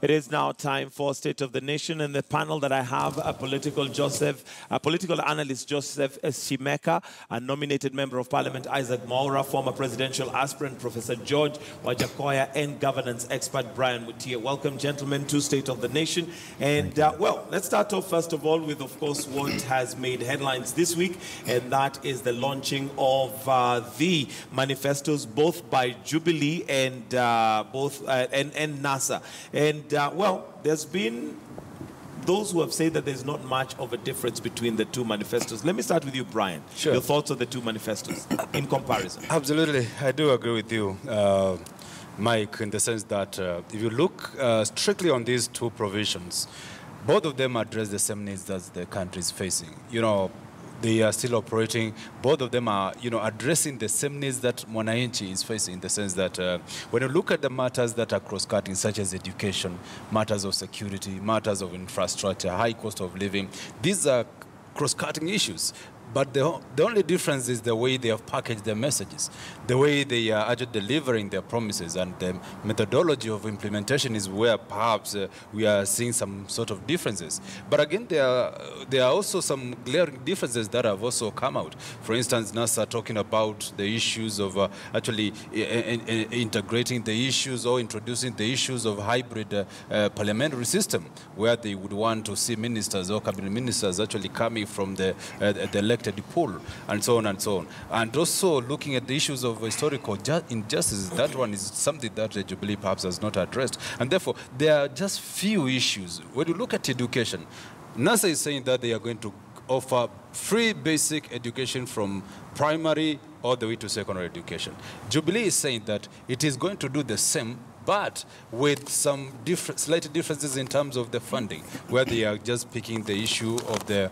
It is now time for State of the Nation. In the panel that I have, a political analyst Joseph Shimeka, a nominated member of Parliament Isaac Mwaura, former presidential aspirant Professor George Wajakoya, and governance expert Brian Mutia. Welcome, gentlemen, to State of the Nation. And well, let's start off first of all with, of course, what has made headlines this week, and that is the launching of the manifestos, both by Jubilee and NASA. And well, there's been those who have said that there's not much of a difference between the two manifestos. Let me start with you, Brian. Sure. Your thoughts on the two manifestos in comparison. Absolutely. I do agree with you, Mike, in the sense that if you look strictly on these two provisions, both of them address the same needs that the country is facing. You know, they are still operating. Both of them are, addressing the same needs that Mwananchi is facing, in the sense that when you look at the matters that are cross-cutting, such as education, matters of security, matters of infrastructure, high cost of living, these are cross-cutting issues. But the only difference is the way they have packaged their messages, the way they are actually delivering their promises, and the methodology of implementation is where perhaps we are seeing some sort of differences. But again, there are also some glaring differences that have also come out. For instance, NASA talking about the issues of actually integrating the issues or introducing the issues of hybrid parliamentary system, where they would want to see ministers or cabinet ministers actually coming from the elected pool, and so on and so on. And also looking at the issues of historical injustice, that one is something that the Jubilee perhaps has not addressed. And therefore, there are just few issues. When you look at education, NASA is saying that they are going to offer free basic education from primary all the way to secondary education. Jubilee is saying that it is going to do the same, but with some slight differences in terms of the funding, where they are just picking the issue of the,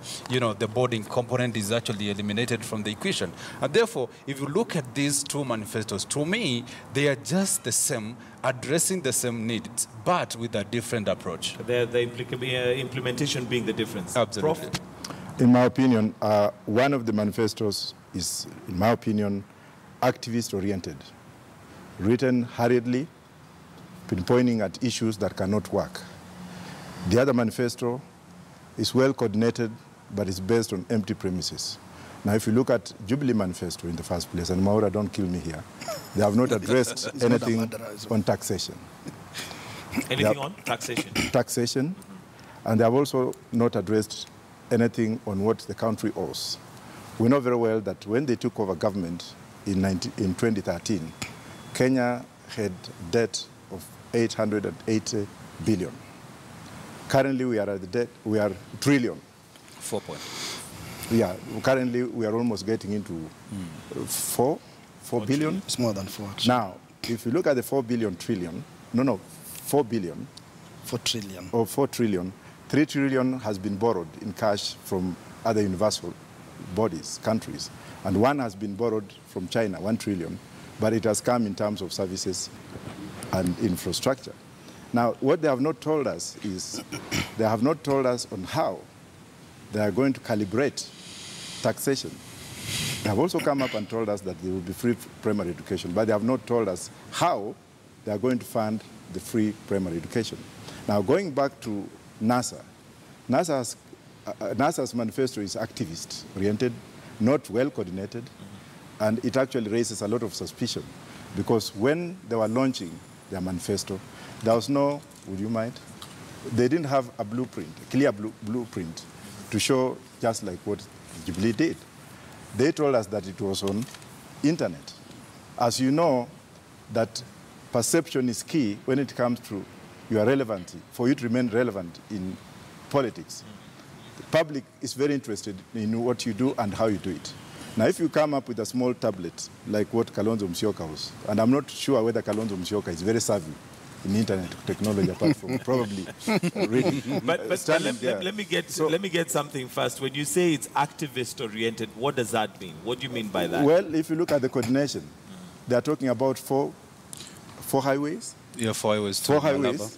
the boarding component is actually eliminated from the equation. And therefore, if you look at these two manifestos, to me, they are just the same, addressing the same needs, but with a different approach. The implementation being the difference. Absolutely. Prof? In my opinion, one of the manifestos is, in my opinion, activist-oriented, written hurriedly, pinpointing at issues that cannot work. The other manifesto is well coordinated, but it's based on empty premises. Now, if you look at Jubilee Manifesto in the first place, and Mwaura, don't kill me here, they have not addressed anything on taxation. Anything on taxation? Taxation, and they have also not addressed anything on what the country owes. We know very well that when they took over government in 2013, Kenya had debt of 880 billion. Currently, we are at the debt, we are trillion. 4 point. Yeah, currently we are almost getting into 4 billion. It's more than 4. Actually. Now, if you look at the 4 billion trillion, 4 billion. 4 trillion. Or 4 trillion, 3 trillion has been borrowed in cash from other universal bodies, countries. And 1 has been borrowed from China, 1 trillion, but it has come in terms of services and infrastructure. Now, what they have not told us is, they have not told us on how they are going to calibrate taxation. They have also come up and told us that there will be free primary education, but they have not told us how they are going to fund the free primary education. Now, going back to NASA, NASA's manifesto is activist-oriented, not well-coordinated, and it actually raises a lot of suspicion, because when they were launching their manifesto, there was no, would you mind? They didn't have a blueprint, a clear blueprint to show just like what Jubilee did. They told us that it was on internet. As you know, that perception is key when it comes to your relevancy, for you to remain relevant in politics. The public is very interested in what you do and how you do it. Now, if you come up with a small tablet, like what Kalonzo Musyoka was, and I'm not sure whether Kalonzo Musyoka is very savvy in internet technology, apart from probably reading. But let me get something first. When you say it's activist-oriented, what does that mean? What do you mean by that? Well, if you look at the coordination, they are talking about four highways. Yeah, 4 highways. 4 highways.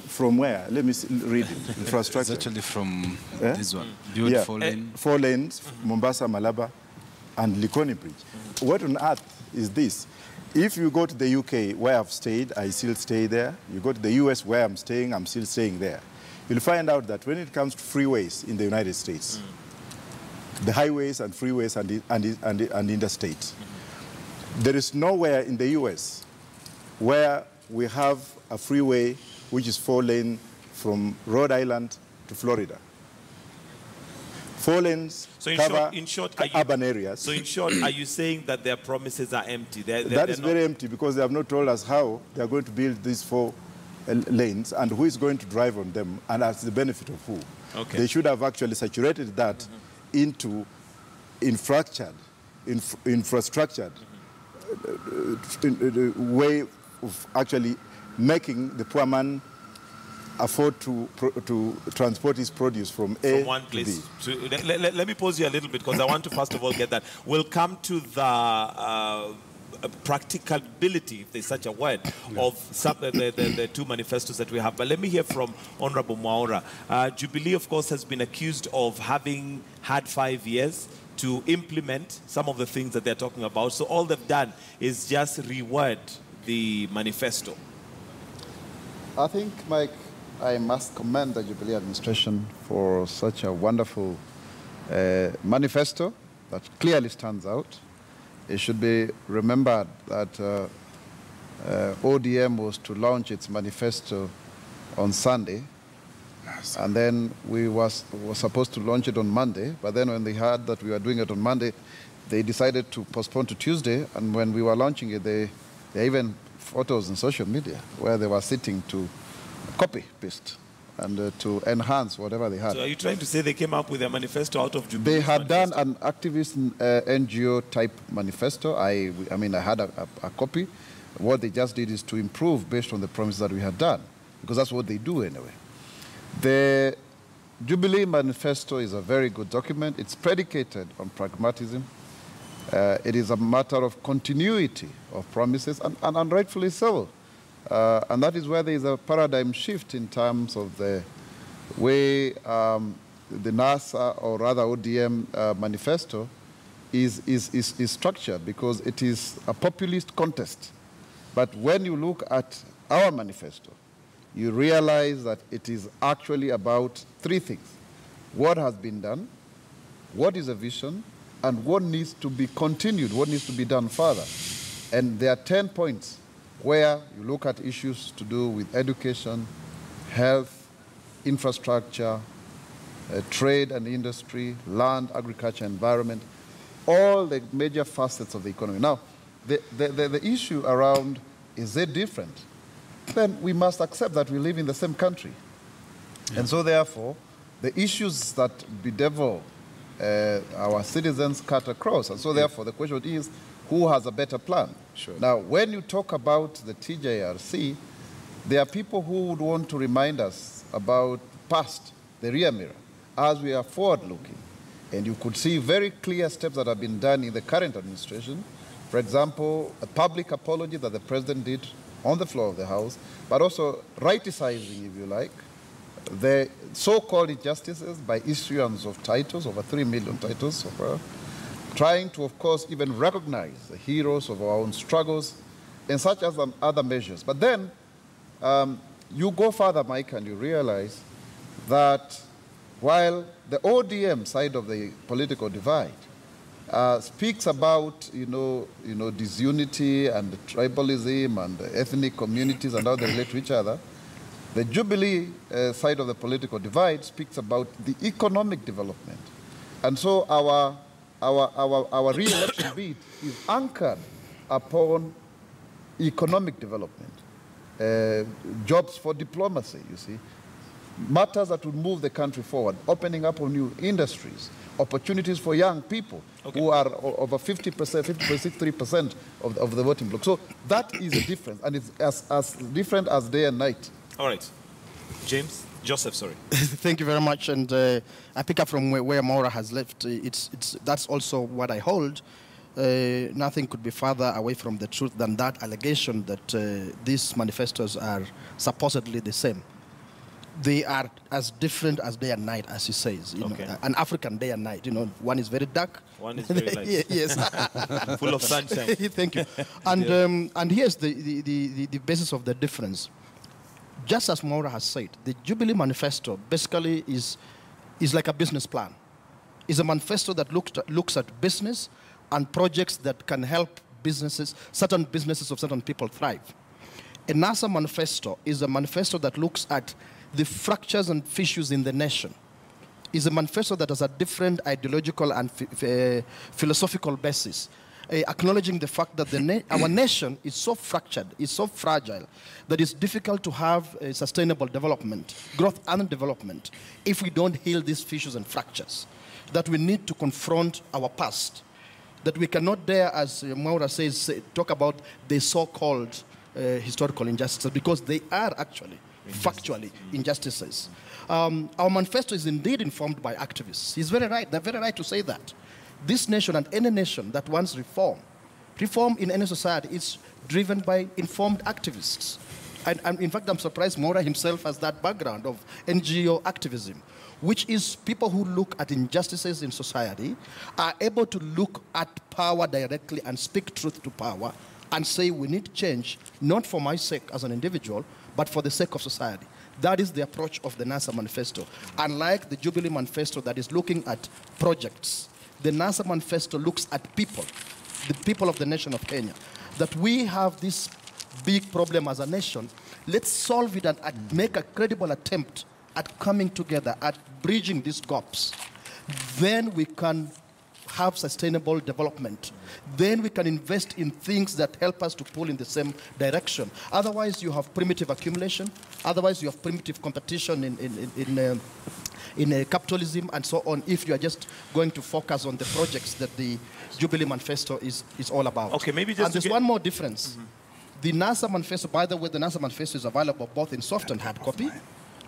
From where? Let me read it. Infrastructure. It's actually from this one. Build 4 lanes. 4 lanes, Mombasa, Malaba, and Likoni Bridge. What on earth is this? If you go to the UK, where I've stayed, I still stay there. You go to the US, where I'm staying, I'm still staying there. You'll find out that when it comes to freeways in the United States, the highways and freeways and interstate, there is nowhere in the US where we have a freeway which is 4-lane from Rhode Island to Florida. 4 lanes cover urban areas. So in short, are you saying that their promises are empty? That is very empty, because they have not told us how they are going to build these 4 lanes and who is going to drive on them and as the benefit of who. Okay. They should have actually saturated that into infrastructured way of actually making the poor man afford to transport his produce from one place to B. Let me pause you a little bit, because I want to first of all get that. We'll come to the practicability, if there's such a word, of the 2 manifestos that we have. But let me hear from Honorable Mwaura. Jubilee, of course, has been accused of having had 5 years to implement some of the things that they're talking about. So all they've done is just reword the manifesto. I think, Mike, I must commend the Jubilee administration for such a wonderful manifesto that clearly stands out. It should be remembered that ODM was to launch its manifesto on Sunday, and then we were supposed to launch it on Monday, but then when they heard that we were doing it on Monday, they decided to postpone to Tuesday, and when we were launching it, they even photos on social media where they were sitting to copy-paste and to enhance whatever they had. So are you trying to say they came up with a manifesto out of Jubilee? They had done an activist NGO-type manifesto. I mean, I had a copy. What they just did is to improve based on the promises that we had done, because that's what they do anyway. The Jubilee Manifesto is a very good document. It's predicated on pragmatism. It is a matter of continuity of promises, and rightfully so. And that is where there is a paradigm shift in terms of the way the NASA, or rather ODM manifesto is structured, because it is a populist contest. But when you look at our manifesto, you realize that it is actually about 3 things: what has been done, what is a vision, and what needs to be continued, what needs to be done further. And there are 10 points where you look at issues to do with education, health, infrastructure, trade and industry, land, agriculture, environment, all the major facets of the economy. Now, the issue around, is it different? Then we must accept that we live in the same country. Yeah. And so therefore, the issues that bedevil our citizens cut across. And so therefore, the question is, who has a better plan? Sure. Now, when you talk about the TJRC, there are people who would want to remind us about past, the rear mirror, as we are forward-looking. And you could see very clear steps that have been done in the current administration. For example, a public apology that the president did on the floor of the House, but also rightizing, if you like, the so-called injustices by issuance of titles, over 3 million titles so far, trying to, of course, even recognize the heroes of our own struggles, and such as other measures. But then you go further, Mike, and you realize that while the ODM side of the political divide speaks about, disunity and tribalism and ethnic communities and how they relate to each other, the Jubilee side of the political divide speaks about the economic development. And so our re-election bid is anchored upon economic development, jobs for diplomacy, you see, matters that would move the country forward, opening up on new industries, opportunities for young people who are over 50%, 53% of the voting bloc. So that is a difference, and it's as different as day and night. All right. Joseph, sorry. Thank you very much. And I pick up from where Mwaura has left. That's also what I hold. Nothing could be further away from the truth than that allegation that these manifestos are supposedly the same. They are as different as day and night, as he says. You know, an African day and night. You know, one is very dark. One is very light. Yes. Full of sunshine. Thank you. And here's the basis of the difference. Just as Maura has said, the Jubilee Manifesto basically is like a business plan. It's a manifesto that looks at business and projects that can help businesses, certain businesses of certain people thrive. A NASA manifesto is a manifesto that looks at the fractures and fissures in the nation. It's a manifesto that has a different ideological and philosophical basis, acknowledging the fact that our nation is so fractured, is so fragile, that it's difficult to have a sustainable development, growth and development, if we don't heal these fissures and fractures. That we need to confront our past. That we cannot dare, as Maura says, talk about the so-called historical injustices, because they are actually, factually, injustices. Our manifesto is indeed informed by activists. He's very right. They're very right to say that. This nation and any nation that wants reform in any society is driven by informed activists. And in fact, I'm surprised Maura himself has that background of NGO activism, which is people who look at injustices in society, are able to look at power directly and speak truth to power and say we need change, not for my sake as an individual, but for the sake of society. That is the approach of the NASA Manifesto. Unlike the Jubilee Manifesto that is looking at projects, the NASA Manifesto looks at people, the people of the nation of Kenya. That we have this big problem as a nation, let's solve it and make a credible attempt at coming together, at bridging these gaps. Then we can have sustainable development. Then we can invest in things that help us to pull in the same direction. Otherwise, you have primitive accumulation. Otherwise, you have primitive competition in capitalism and so on, if you are just going to focus on the projects that the Jubilee Manifesto is all about. Okay, maybe just and there's one more difference. The NASA Manifesto, by the way, the NASA Manifesto is available both in soft and hard copy.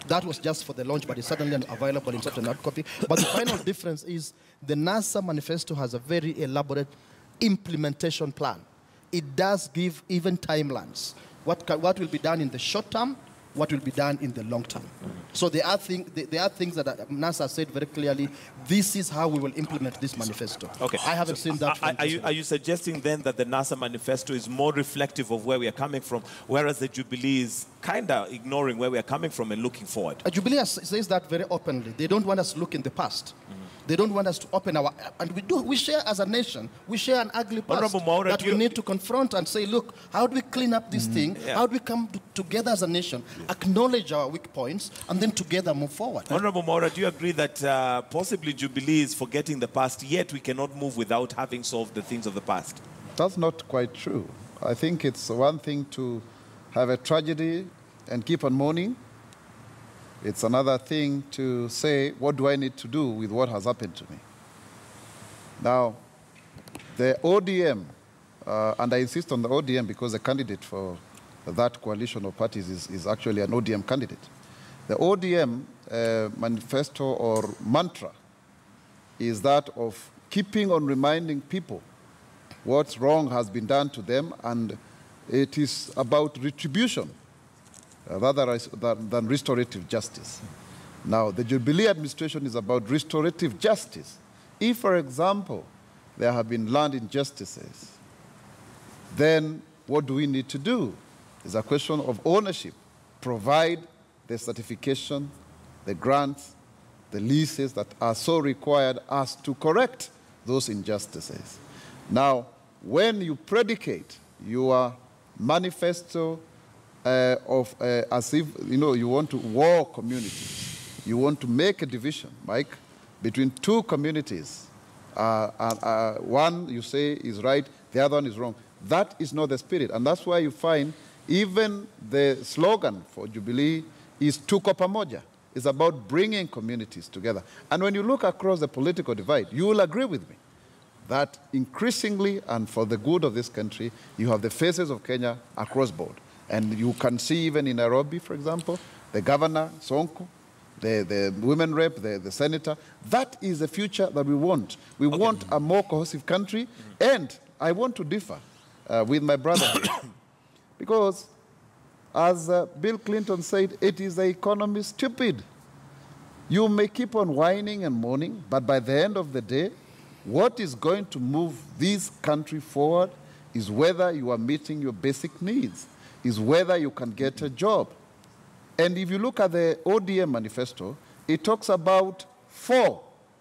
That was just for the launch, but it's certainly available in soft and hard copy. But the final difference is the NASA Manifesto has a very elaborate implementation plan. It does give even timelines. What will be done in the short term, what will be done in the long term. So there are things that NASA said very clearly, this is how we will implement this manifesto. Okay. I haven't seen that. Are you suggesting then that the NASA manifesto is more reflective of where we are coming from, whereas the Jubilee is kind of ignoring where we are coming from and looking forward? Jubilee says that very openly. They don't want us to look in the past. They don't want us to open our... And we share as a nation, we share an ugly past that we need to confront and say, look, how do we clean up this thing? Yeah. How do we come together as a nation, acknowledge our weak points, and then together move forward? Honorable Maura, do you agree that possibly Jubilee is forgetting the past, yet we cannot move without having solved the things of the past? That's not quite true. I think it's one thing to have a tragedy and keep on mourning. It's another thing to say, what do I need to do with what has happened to me? Now, the ODM, and I insist on the ODM because the candidate for that coalition of parties is actually an ODM candidate. The ODM manifesto or mantra is that of keeping on reminding people what's wrong has been done to them, and it is about retribution rather than restorative justice. Now, the Jubilee administration is about restorative justice. If, for example, there have been land injustices, then what do we need to do? It's a question of ownership. Provide the certification, the grants, the leases that are so required as to correct those injustices. Now, when you predicate your manifesto as if, you want to war communities, you want to make a division, Mike, between two communities, one you say is right, the other one is wrong. That is not the spirit, and that's why you find even the slogan for Jubilee is Tuko Pamoja. It's about bringing communities together. And when you look across the political divide, you will agree with me that increasingly, and for the good of this country, you have the faces of Kenya across board. And you can see even in Nairobi, for example, the governor, Sonko, the women rep, the senator. That is the future that we want. We want a more cohesive country. And I want to differ with my brother here, because as Bill Clinton said, it is the economy stupid. You may keep on whining and moaning, but by the end of the day, what is going to move this country forward is whether you are meeting your basic needs, is whether you can get a job. And if you look at the Odm Manifesto, it talks about 4.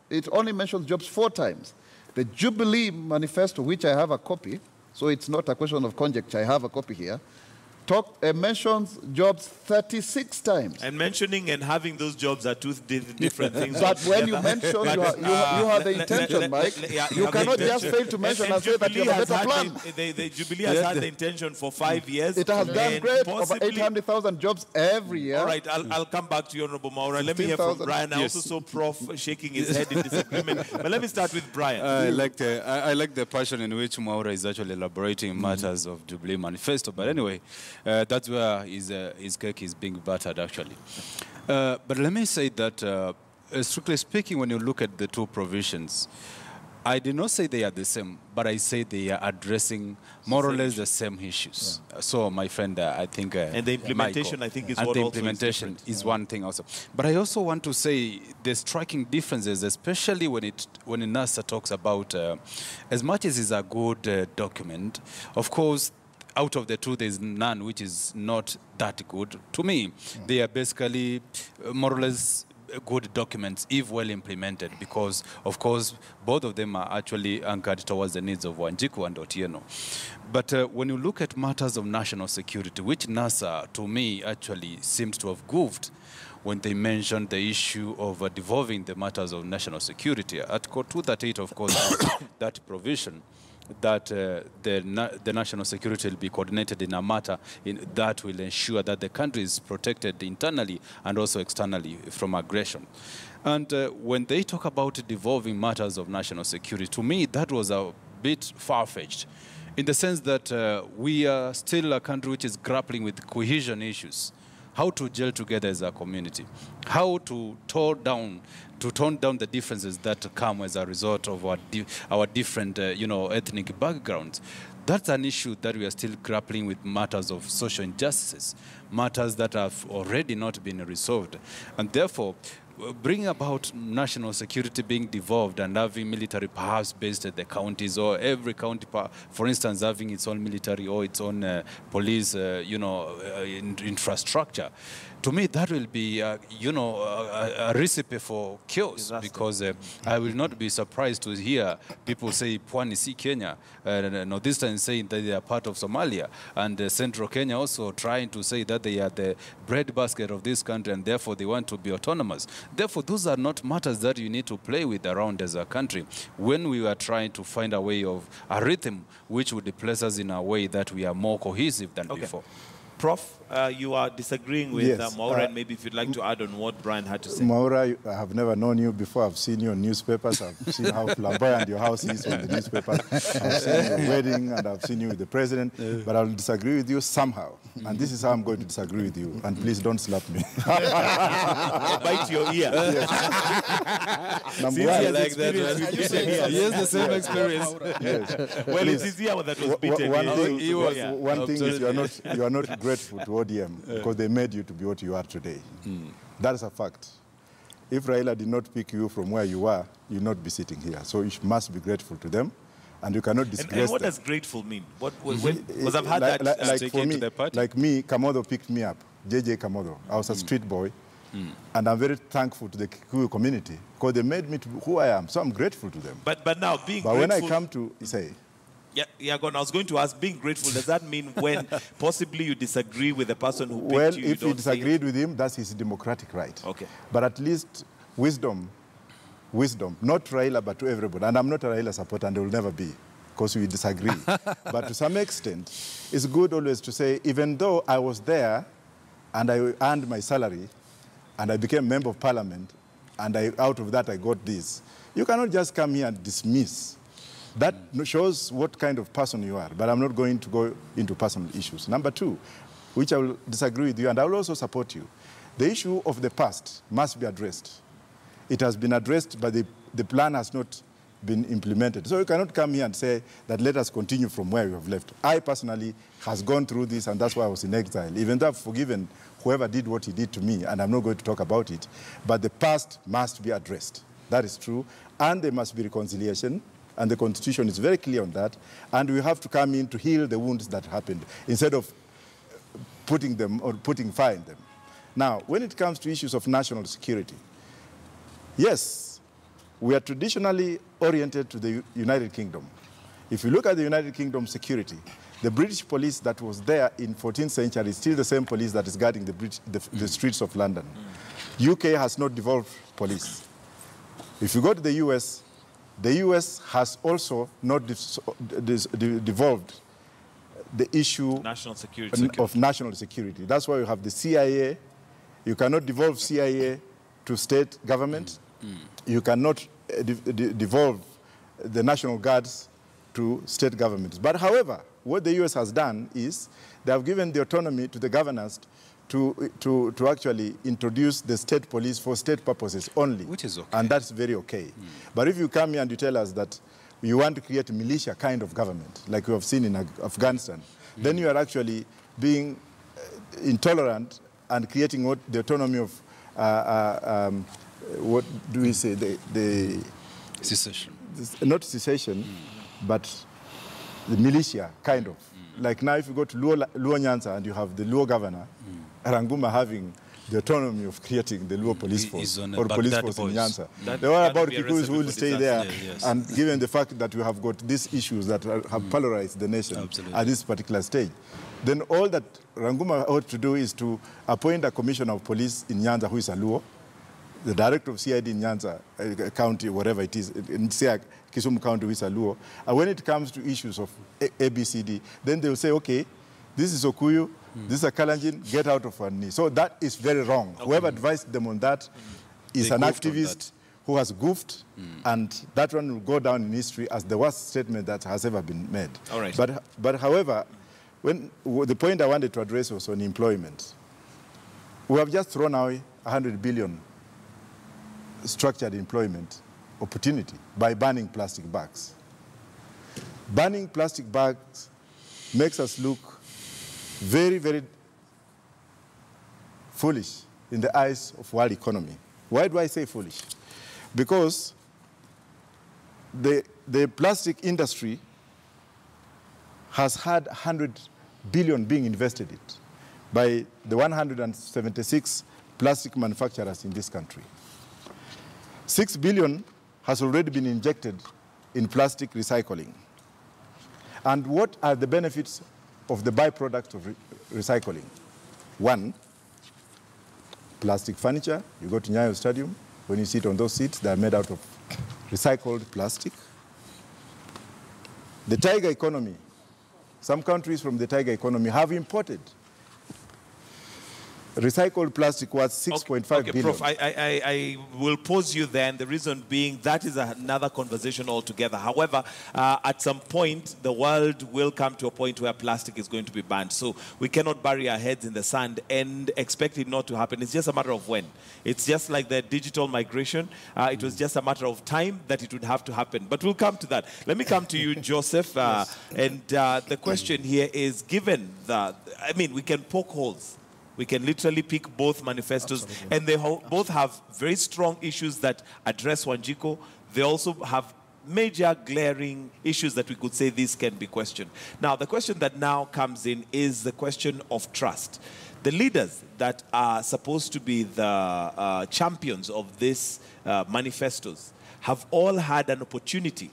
It only mentions jobs 4 times. The Jubilee Manifesto, which I have a copy, so it's not a question of conjecture, I have a copy here, mentions jobs 36 times. And mentioning and having those jobs are two different things. But when you mention, you have the intention, Mike. You cannot just fail to mention and say that you have a better plan. The Jubilee has had the intention for 5 years. It has done great, over 800,000 jobs every year. All right, I'll come back to you, Honorable Maura. Let me hear from Brian. I also saw Prof shaking his head in disagreement. But let me start with Brian. I like the passion in which Maura is actually elaborating matters of Jubilee Manifesto. But anyway, that's where his cake is being battered, actually. But let me say that, strictly speaking, when you look at the 2 provisions, I did not say they are the same, but I say they are addressing more or less the same issues. Yeah. So, my friend, I think... and the implementation, Michael, I think, is and what the also implementation is one thing also. But I also want to say the striking differences, especially when NASA talks about, as much as it's a good document, of course, out of the 2, there's none which is not that good. To me, they are basically more or less good documents if well implemented, because, of course, both of them are actually anchored towards the needs of Wanjiku and Otieno. But when you look at matters of national security, which NASA, to me, actually seemed to have goofed when they mentioned the issue of devolving the matters of national security. Article 238, of course, that provision that the national security will be coordinated in a matter that will ensure that the country is protected internally and also externally from aggression. And when they talk about devolving matters of national security, to me, that was a bit far-fetched, in the sense that we are still a country which is grappling with cohesion issues, how to gel together as a community, how to tone down the differences that come as a result of our different, ethnic backgrounds. That's an issue that we are still grappling with, matters of social injustices, matters that have already not been resolved. And therefore, bringing about national security being devolved and having military perhaps based at the counties, or every county, for instance, having its own military or its own police, infrastructure. To me, that will be, a recipe for chaos. Disaster. Because I will not be surprised to hear people say Pwani si Kenya, Northeastern saying that they are part of Somalia, and Central Kenya also trying to say that they are the breadbasket of this country and therefore they want to be autonomous. Therefore, those are not matters that you need to play with around as a country when we are trying to find a way of a rhythm which would place us in a way that we are more cohesive than before. Prof, you are disagreeing with Maura, and maybe if you'd like to add on what Brian had to say. Maura, I have never known you before. I've seen you on newspapers. I've seen how flamboyant your house is on the newspapers. I've seen your wedding, and I've seen you with the president. But I'll disagree with you somehow. And this is how I'm going to disagree with you. And please don't slap me. Bite your ear. Yes. Number one, I like that. He has the same experience. Yes. Well, it is here that was beaten. One thing is you are not grateful to ODM because they made you to be what you are today. That is a fact. If Raila did not pick you from where you are, you'll not be sitting here. So you must be grateful to them, and you cannot disgrace and what them. does grateful mean? Because I've had that. Like for me, like me, Kamodo picked me up, JJ Kamodo. I was a street boy, and I'm very thankful to the Kikuyu community because they made me to be who I am. So I'm grateful to them. But now being but grateful... when I come to say... I was going to ask, being grateful, does that mean when possibly you disagree with the person who picked you? Well, if you disagreed with him, that's his democratic right. Okay. But at least wisdom, not Raila, but to everybody. And I'm not a Raila supporter, and I will never be, because we disagree. But to some extent, it's good always to say, even though I was there, and I earned my salary, and I became member of parliament, and out of that I got this, you cannot just come here and dismiss. That shows what kind of person you are, but I'm not going to go into personal issues. Number two, which I will disagree with you, and I will also support you. The issue of the past must be addressed. It has been addressed, but the plan has not been implemented. So you cannot come here and say that let us continue from where we have left. I personally has gone through this, and that's why I was in exile. Even though I've forgiven whoever did what he did to me, and I'm not going to talk about it, but the past must be addressed. That is true. And there must be reconciliation, and the Constitution is very clear on that. And we have to come in to heal the wounds that happened, instead of putting them or putting fire in them. Now, when it comes to issues of national security, yes, we are traditionally oriented to the United Kingdom. If you look at the United Kingdom security, the British police that was there in 14th century is still the same police that is guarding the streets of London. UK has not devolved police. If you go to the US has also not devolved the issue national security. of national security. That's why you have the CIA. You cannot devolve CIA to state government. You cannot devolve the National Guards to state governments. But however, what the US has done is they have given the autonomy to the governors to actually introduce the state police for state purposes only. Which is okay. And that's very okay. But if you come here and you tell us that you want to create a militia kind of government, like we have seen in Afghanistan, then you are actually being intolerant and creating what the autonomy of, what do we say, the secession. Not secession, but the militia, kind of. Like now if you go to Luo Nyanza and you have the Luo governor, Ranguma having the autonomy of creating the Luo police force or police force in Nyanza. They were about Kikuyus who will stay there, and given the fact that we have got these issues that have polarized the nation at this particular stage, then all that Ranguma ought to do is to appoint a commissioner of police in Nyanza who is a Luo, the director of CID in Nyanza County, whatever it is, in Kisumu County, who is a Luo. And when it comes to issues of ABCD, then they will say, okay, this is Okuyu, this is a Kalenjin, get out of our knee. So that is very wrong. Okay. Whoever advised them on that is an activist who has goofed, and that one will go down in history as the worst statement that has ever been made. All right. But however, the point I wanted to address was on employment. We have just thrown away 100 billion structured employment opportunity by banning plastic bags. Banning plastic bags makes us look very, very foolish in the eyes of world economy. Why do I say foolish? Because the plastic industry has had 100 billion being invested in it by the 176 plastic manufacturers in this country. 6 billion has already been injected in plastic recycling. And what are the benefits of the byproduct of recycling? One, plastic furniture. You go to Nyayo Stadium, when you sit on those seats, they are made out of recycled plastic. The tiger economy. Some countries from the tiger economy have imported recycled plastic worth 6.5 billion. Prof, I will pause you then. The reason being that is another conversation altogether. However, at some point, the world will come to a point where plastic is going to be banned. So we cannot bury our heads in the sand and expect it not to happen. It's just a matter of when. It's just like the digital migration. It was just a matter of time that it would have to happen. But we'll come to that. Let me come to you, Joseph. And the question here is, given that, I mean, we can poke holes. We can literally pick both manifestos, absolutely, and they both have very strong issues that address Wanjiko. They also have major glaring issues that we could say this can be questioned. Now, the question that now comes in is the question of trust. The leaders that are supposed to be the champions of these manifestos have all had an opportunity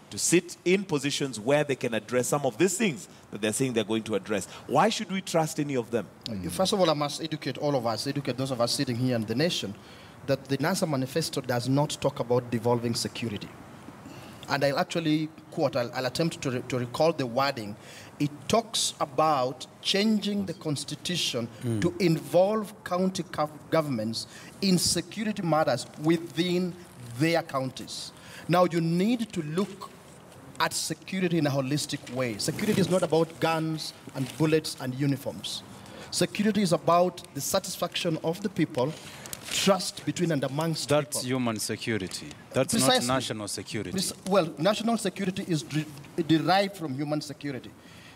to sit in positions where they can address some of these things that they're saying they're going to address. Why should we trust any of them? First of all, I must educate all of us, educate those of us sitting here in the nation, that the NASA manifesto does not talk about devolving security. And I'll actually quote, I'll attempt to recall the wording. It talks about changing the constitution to involve county governments in security matters within their counties. Now, you need to look at security in a holistic way. Security is not about guns and bullets and uniforms. Security is about the satisfaction of the people trust between and amongst That's people. human security. That's Precisely. not national security. Well, national security is derived from human security.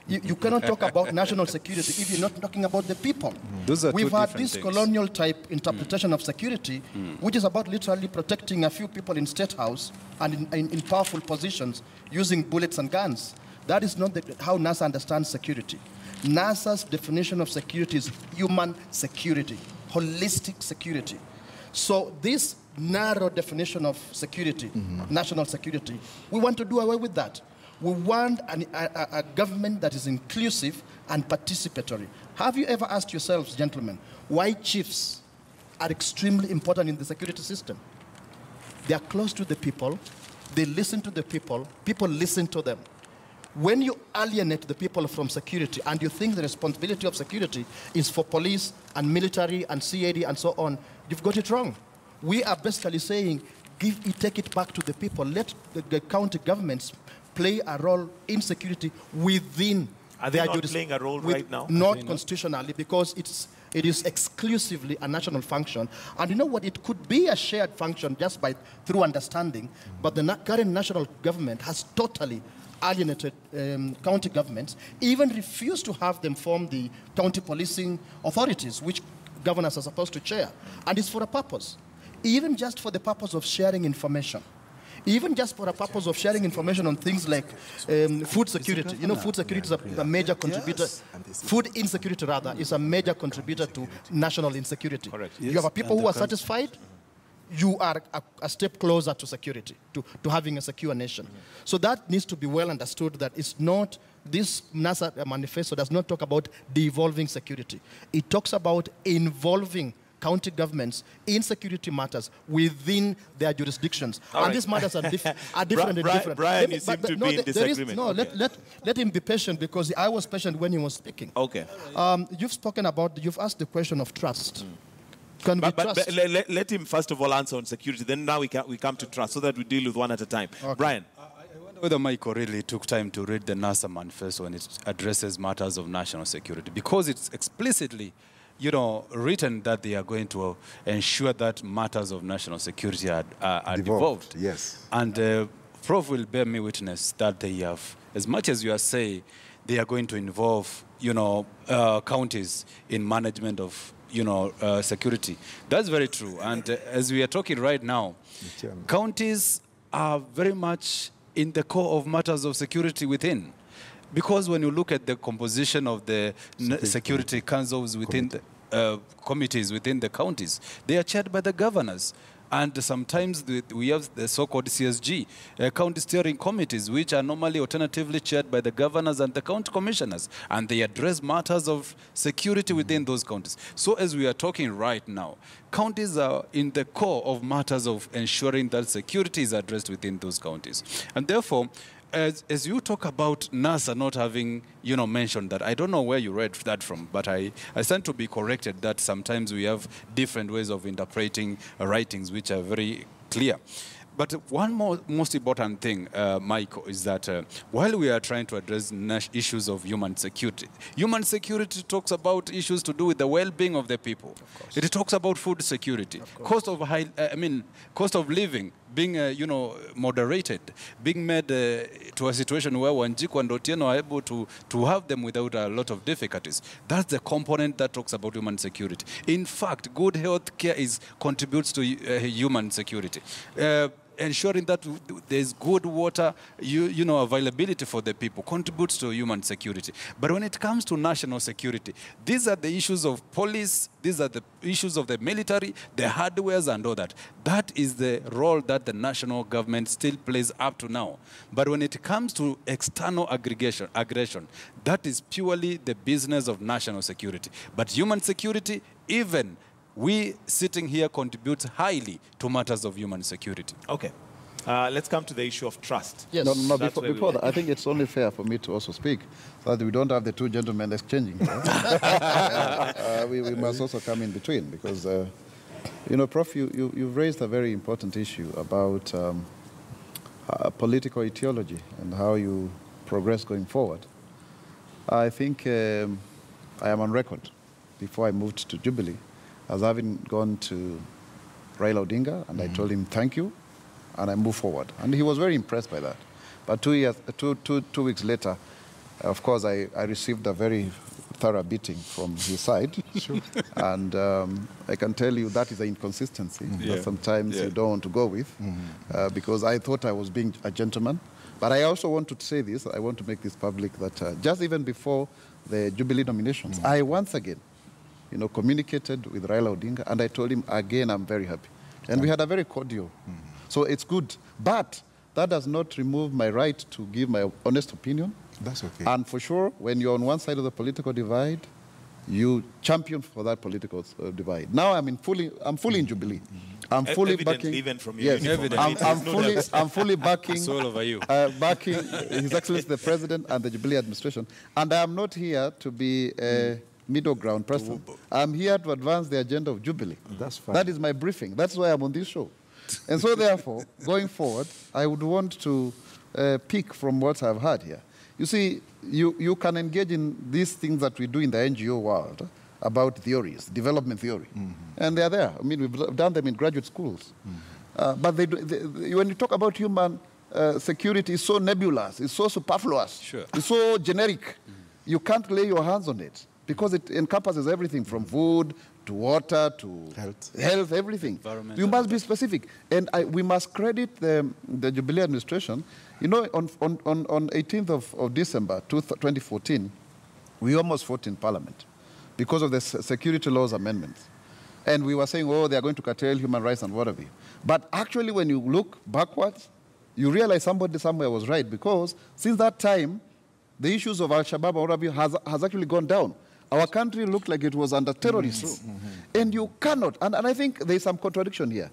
You cannot talk about national security if you're not talking about the people. Those are We've two had different this things. colonial type interpretation of security, which is about literally protecting a few people in State House and in powerful positions using bullets and guns. That is not how NASA understands security. NASA's definition of security is human security, holistic security. So this narrow definition of security, national security, we want to do away with that. We want a government that is inclusive and participatory. Have you ever asked yourselves, gentlemen, why chiefs are extremely important in the security system? They are close to the people, they listen to the people, people listen to them. When you alienate the people from security and you think the responsibility of security is for police and military and CAD and so on, you've got it wrong. We are basically saying, take it back to the people. Let the county governments play a role in security within Are they not playing a role right now? Not constitutionally, because it is exclusively a national function. And you know what? It could be a shared function just through understanding, but the current national government has totally alienated county governments, even refused to have them form the county policing authorities, which governors are supposed to chair. And it's for a purpose, even just for the purpose of sharing information. Even just for the purpose of sharing information on things like food security. You know, food security is a major contributor. Food insecurity, rather, is a major contributor to national insecurity. Correct. Yes. You have people who are satisfied, you are a step closer to security, to having a secure nation. So that needs to be well understood, that it's not, this NASA manifesto does not talk about devolving security. It talks about involving county governments in security matters within their jurisdictions. All and these matters are different and different. Brian, you seem to be in disagreement. Let him be patient, because I was patient when he was speaking. Okay. You've asked the question of trust. Can we trust? But let him first of all answer on security, then now we come to trust, so that we deal with one at a time. Okay. Brian. I wonder whether Michael really took time to read the NASA manifesto when it addresses matters of national security, because it's explicitly written that they are going to ensure that matters of national security are devolved. Yes. And Prof will bear me witness that they have, as much as you are saying, they are going to involve, counties in management of, security. That's very true. And as we are talking right now, counties are very much in the core of matters of security within. Because when you look at the composition of the security councils within the committees within the counties, they are chaired by the governors. And sometimes we have the so-called CSG, county steering committees, which are normally alternatively chaired by the governors and the county commissioners. And they address matters of security within those counties. So as we are talking right now, counties are in the core of matters of ensuring that security is addressed within those counties. And therefore, as you talk about NASA not having, mentioned that, I don't know where you read that from, but I stand to be corrected that sometimes we have different ways of interpreting writings which are very clear. But one most important thing, Michael, is that while we are trying to address issues of human security talks about issues to do with the well-being of the people. It talks about food security, cost of living being, moderated, being made to a situation where Wanjiku and Otieno are able to have them without a lot of difficulties. That's the component that talks about human security. In fact, good health care contributes to human security. Ensuring that there's good water, availability for the people contributes to human security. But when it comes to national security, these are the issues of police, these are the issues of the military, the hardwares and all that. That is the role that the national government still plays up to now. But when it comes to external aggression, that is purely the business of national security. But human security, even we sitting here, contribute highly to matters of human security. Okay. Let's come to the issue of trust. Yes. No, before that, I think it's only fair for me to also speak, so that we don't have the two gentlemen exchanging. We must also come in between, because, Prof, you've raised a very important issue about political etiology and how you progress going forward. I think I am on record, before I moved to Jubilee, as having gone to Raila Odinga, and I told him thank you, and I moved forward. And he was very impressed by that. But 2 weeks later, of course, I received a very thorough beating from his side. Sure. And I can tell you that is an inconsistency that sometimes you don't want to go with, because I thought I was being a gentleman. But I also want to say this, I want to make this public, that just even before the Jubilee nominations, I once again, communicated with Raila Odinga, and I told him again, I'm very happy. And we had a very cordial. So it's good. But that does not remove my right to give my honest opinion. That's okay. And for sure, when you're on one side of the political divide, you champion for that political divide. Now I'm fully in Jubilee. I'm fully backing. Even from your I'm fully backing. It's all over you. Backing His Excellency the President and the Jubilee administration. And I'm not here to be a middle ground person. I'm here to advance the agenda of Jubilee. That's fine. That is my briefing. That's why I'm on this show. And so therefore, going forward, I would want to pick from what I've heard here. You see, you can engage in these things that we do in the NGO world about theories, development theory. And they're there. I mean, we've done them in graduate schools. But when you talk about human security, it's so nebulous, it's so superfluous, it's so generic. You can't lay your hands on it because it encompasses everything from food to water to health, everything. You must be specific. And we must credit the Jubilee administration. On 18th of December 2014, we almost fought in Parliament because of the security laws amendments. And we were saying, oh, they are going to curtail human rights and whatever. But actually, when you look backwards, you realize somebody somewhere was right, because since that time, the issues of Al-Shabaab or whatever has actually gone down. Our country looked like it was under terrorists. And you cannot, and I think there's some contradiction here.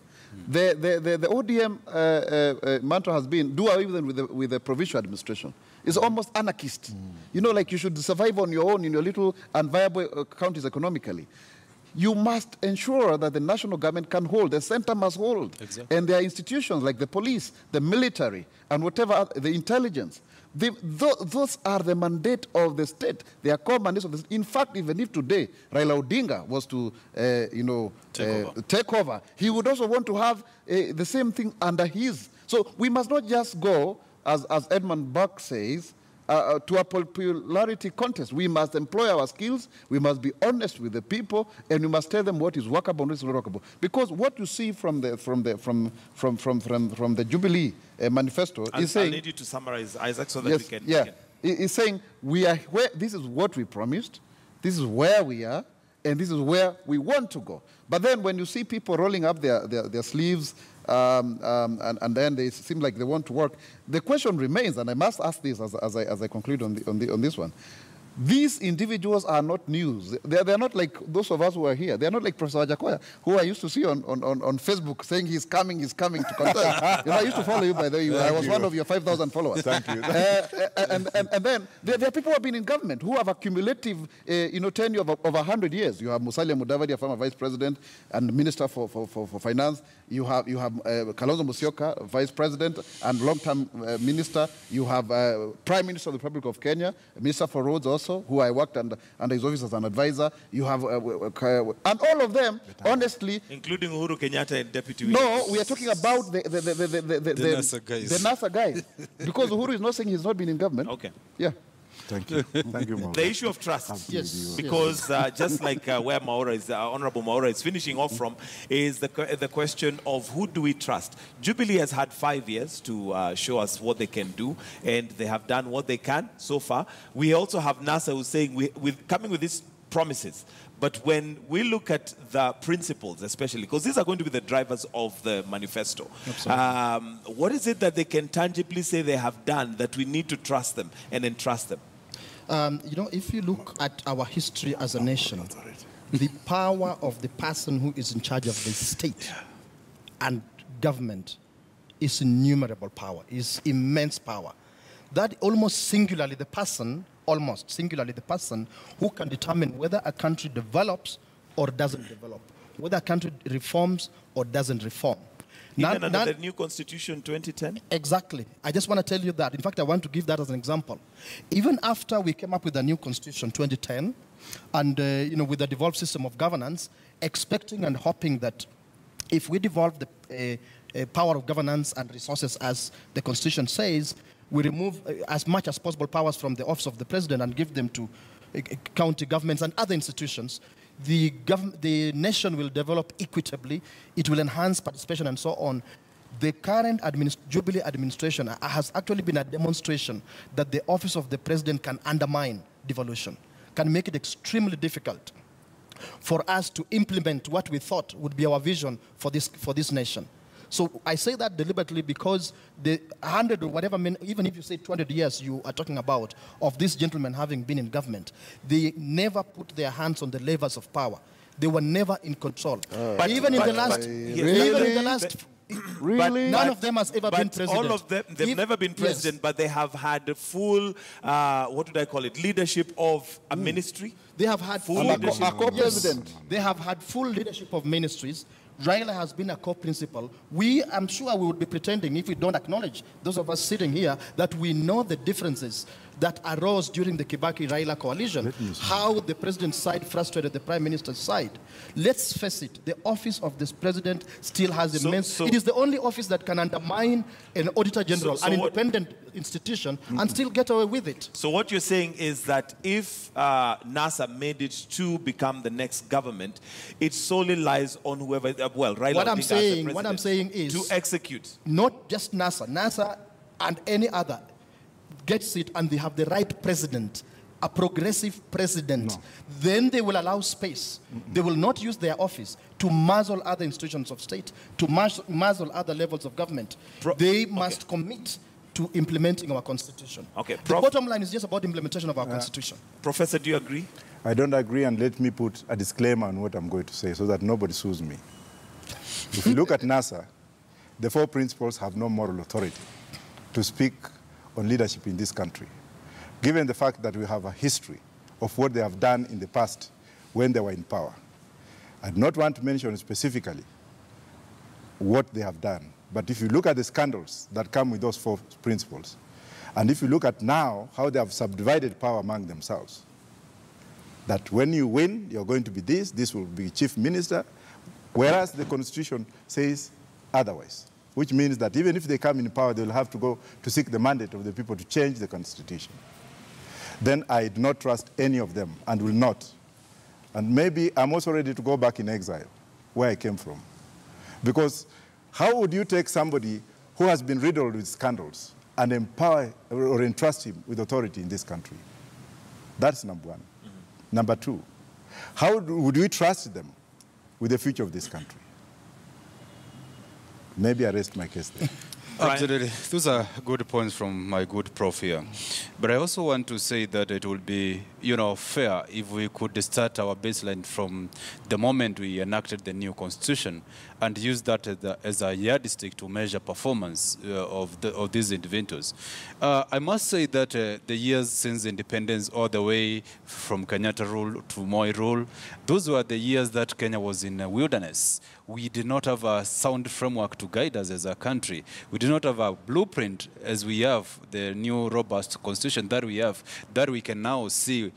The ODM mantra has been, do away with the provincial administration. It's almost anarchist. Like you should survive on your own in your little and viable counties economically. You must ensure that the national government can hold, the center must hold. Exactly. And there are institutions like the police, the military, and whatever, the intelligence. Those are the mandate of the state. They are core mandates of the state. In fact, even if today Raila Odinga was to, take over, he would also want to have the same thing under his. So we must not just go, as Edmund Burke says, to a popularity contest. We must employ our skills, we must be honest with the people, and we must tell them what is workable and what is not workable. Because what you see from the Jubilee Manifesto is saying... I need you to summarize, Isaac, so that we can... Yeah, it's saying this is what we promised, this is where we are, and this is where we want to go. But then when you see people rolling up their sleeves, and then they seem like they want to work, the question remains, and I must ask this as I conclude on this one. These individuals are not news. They're not like those of us who are here. They're not like Professor Wajakoya, who I used to see on Facebook saying he's coming to contest. I used to follow you, by the way. I was one of your 5,000 followers. Thank you. And then there are people who have been in government who have a cumulative tenure of over 100 years. You have Musalia Mudavadi, a former vice president and minister for finance. You have Kalonzo Musyoka, vice president and long-term minister. You have Prime Minister of the Republic of Kenya, Minister for Roads also, who I worked under his office as an advisor. You have, and all of them, honestly... Including Uhuru Kenyatta and Deputy... No, we are talking about the NASA guys. The NASA guys. Because Uhuru is not saying he's not been in government. Okay. Yeah. Thank you. Thank you, Maura. The issue of trust. Yes. Because just like where Honorable Maura is finishing off from, is the question of who do we trust. Jubilee has had 5 years to show us what they can do, and they have done what they can so far. We also have NASA who's saying, coming with these promises. But when we look at the principles, especially, because these are going to be the drivers of the manifesto, what is it that they can tangibly say they have done that we need to trust them and entrust them? If you look at our history as a nation, the power of the person who is in charge of the state and government is innumerable power, is immense power. That almost singularly the person who can determine whether a country develops or doesn't develop, whether a country reforms or doesn't reform. Even under the new Constitution 2010? Exactly. I just want to tell you that. In fact, I want to give that as an example. Even after we came up with the new Constitution 2010, and with the devolved system of governance, expecting and hoping that if we devolve the power of governance and resources as the Constitution says, we remove as much as possible powers from the office of the president and give them to county governments and other institutions, the nation will develop equitably, it will enhance participation and so on. The current Jubilee administration has actually been a demonstration that the office of the president can undermine devolution, can make it extremely difficult for us to implement what we thought would be our vision for this nation. So I say that deliberately because the 100 or whatever, even if you say 200 years you are talking about, of these gentlemen having been in government, they never put their hands on the levers of power. They were never in control. Even in the last, Really? None of them has ever been president. All of them, they've never been president, but they have had the full, what would I call it, leadership of a ministry. They have had full leadership. A co-president. Yes. They have had full leadership of ministries. Raila has been a co-principal. I'm sure we would be pretending, if we don't acknowledge, those of us sitting here, that we know the differences that arose during the Kibaki-Raila coalition, how the president's side frustrated the prime minister's side. Let's face it, the office of this president still has immense... it is the only office that can undermine an auditor general, an independent institution, and still get away with it. So what you're saying is that if NASA made it to become the next government, it solely lies on whoever, Raila what I'm saying is... to execute. Not just NASA and any other gets it and they have the right president, a progressive president, then they will allow space. They will not use their office to muzzle other institutions of state, to muzzle other levels of government. They must commit to implementing our constitution. Okay. The bottom line is just about implementation of our constitution. Professor, do you agree? I don't agree, and let me put a disclaimer on what I'm going to say so that nobody sues me. If you look at NASA, the 4 principles have no moral authority to speak on leadership in this country, given the fact that we have a history of what they have done in the past when they were in power. I do not want to mention specifically what they have done, but if you look at the scandals that come with those 4 principles, and if you look at now how they have subdivided power among themselves, that when you win, you're going to be this will be chief minister, whereas the Constitution says otherwise, which means that even if they come in power, they'll have to go to seek the mandate of the people to change the Constitution. Then I do not trust any of them and will not. And maybe I'm also ready to go back in exile, where I came from. Because how would you take somebody who has been riddled with scandals and empower or entrust him with authority in this country? That's number one. Number two, how would we trust them with the future of this country? Maybe I rest my case there. Absolutely. Those are good points from my good prof here. But I also want to say that it would be, fair if we could start our baseline from the moment we enacted the new constitution and use that as a yardstick to measure performance of these individuals. I must say that the years since independence all the way from Kenyatta rule to Moi rule, those were the years that Kenya was in a wilderness. We did not have a sound framework to guide us as a country. We did not have a blueprint as we have the new robust constitution that we have, that we can now see,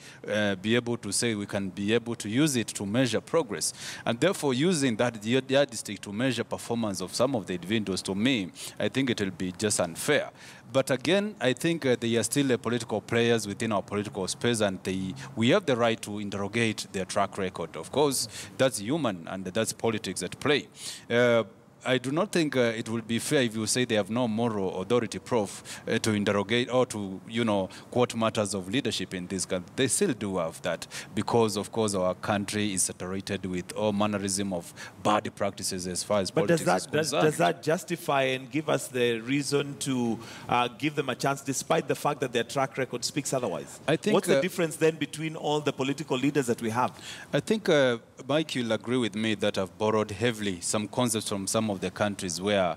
be able to say we can be able to use it to measure progress. And therefore, using that yardstick to measure performance of some of the individuals, to me, I think it will be just unfair. But again, I think they are still political players within our political space, and we have the right to interrogate their track record. Of course, that's human, and that's politics at play. I do not think it would be fair if you say they have no moral authority, Prof, to interrogate or to, quote matters of leadership in this country. They still do have that because, of course, our country is saturated with all mannerism of bad practices as far as politics is concerned. Does that justify and give us the reason to give them a chance despite the fact that their track record speaks otherwise? I think, what's the difference then between all the political leaders that we have? I think, Mike, you'll agree with me that I've borrowed heavily some concepts from some of the countries where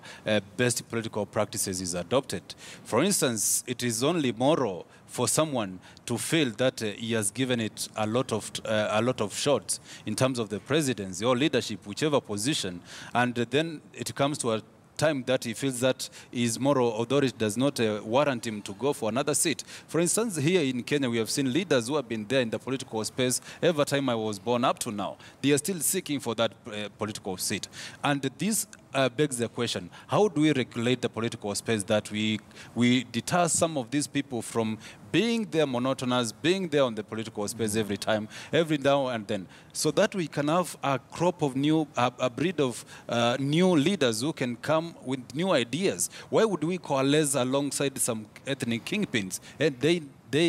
best political practices is adopted. For instance, it is only moral for someone to feel that he has given it a lot of shots in terms of the presidency or leadership, whichever position, and then it comes to a time that he feels that his moral authority does not warrant him to go for another seat. For instance, here in Kenya, we have seen leaders who have been there in the political space every time I was born up to now. They are still seeking for that political seat. And this begs the question, how do we regulate the political space that we deter some of these people from being there monotonous, being there on the political space every time, every now and then, so that we can have a crop of new, a breed of new leaders who can come with new ideas? Why would we coalesce alongside some ethnic kingpins? And day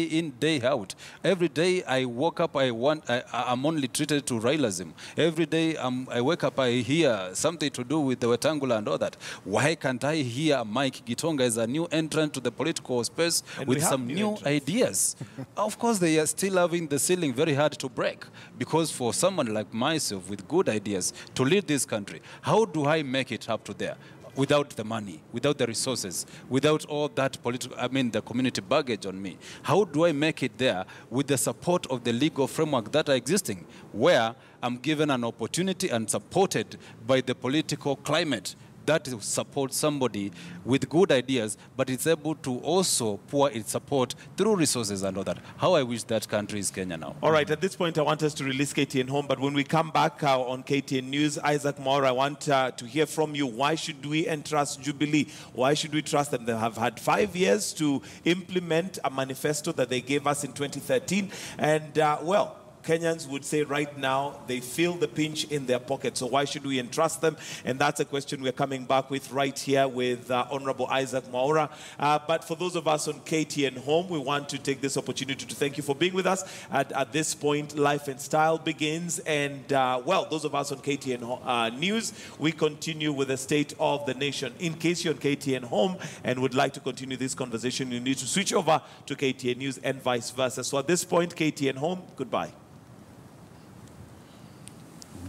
in, day out. Every day I woke up, I'm only treated to Railism. Every day I wake up, I hear something to do with the Wetangula and all that. Why can't I hear Mike Gitonga as a new entrant to the political space with some new ideas? Of course, they are still having the ceiling very hard to break, because for someone like myself with good ideas to lead this country, how do I make it up to there? Without the money, without the resources, without all that political, the community baggage on me. How do I make it there with the support of the legal framework that are existing, where I'm given an opportunity and supported by the political climate that supports somebody with good ideas, but it's able to also pour its support through resources and all that. How I wish that country is Kenya now. All right, at this point, I want us to release KTN Home, but when we come back on KTN News, Isaac Maura, I want to hear from you. Why should we entrust Jubilee? Why should we trust them? They have had 5 years to implement a manifesto that they gave us in 2013, and well, Kenyans would say right now they feel the pinch in their pocket. So why should we entrust them? And that's a question we're coming back with right here with Honorable Isaac Maura. But for those of us on KTN Home, we want to take this opportunity to thank you for being with us. At this point, Life and Style begins. And well, those of us on KTN News, we continue with the state of the nation. In case you're on KTN Home and would like to continue this conversation, you need to switch over to KTN News and vice versa. So at this point, KTN Home, goodbye.